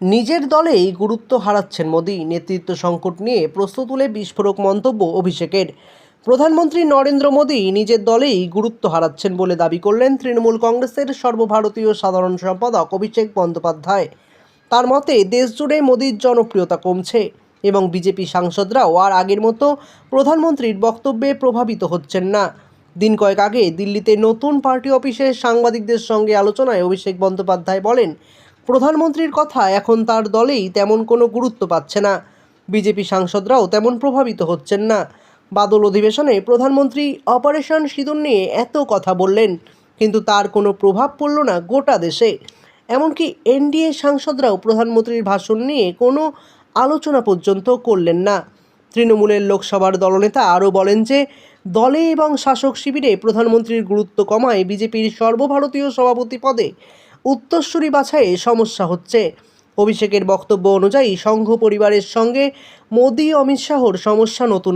নিজের দলেই গুরুত্ব হারাচ্ছেন মোদি। নেতৃত্ব সংকট নিয়ে প্রশ্ন তুলে বিস্ফোরক মন্তব্য অভিষেকের। প্রধানমন্ত্রী নরেন্দ্র মোদি নিজের দলেই গুরুত্ব হারাচ্ছেন বলে দাবি করলেন তৃণমূল কংগ্রেসের সর্বভারতীয় সাধারণ সম্পাদক অভিষেক বন্দ্যোপাধ্যায়। তার মতে দেশজুড়ে মোদির জনপ্রিয়তা কমছে এবং বিজেপি সাংসদরাও আর আগের মতো প্রধানমন্ত্রীর বক্তব্যে প্রভাবিত হচ্ছেন না। দিন কয়েক আগে দিল্লিতে নতুন পার্টি অফিসে সাংবাদিকদের সঙ্গে আলোচনায় অভিষেক বন্দ্যোপাধ্যায় বলেন, প্রধানমন্ত্রীর কথা এখন তার দলেই তেমন কোনো গুরুত্ব পাচ্ছে না। বিজেপি সাংসদরাও তেমন প্রভাবিত হচ্ছেন না। বাদল অধিবেশনে প্রধানমন্ত্রী অপারেশন সিঁদুর নিয়ে এত কথা বললেন, কিন্তু তার কোনো প্রভাব পড়ল না গোটা দেশে। এমনকি এনডিএ সাংসদরাও প্রধানমন্ত্রীর ভাষণ নিয়ে কোনো আলোচনা পর্যন্ত করলেন না। তৃণমূলের লোকসভার দলনেতা আরও বলেন যে দলে এবং শাসক শিবিরে প্রধানমন্ত্রীর গুরুত্ব কমায় বিজেপির সর্বভারতীয় সভাপতি পদে উত্তরসূরি বাছাইয়ে সমস্যা হচ্ছে। অভিষেকের বক্তব্য অনুযায়ী সংঘ পরিবারের সঙ্গে মোদি অমিত শাহর সমস্যা নতুন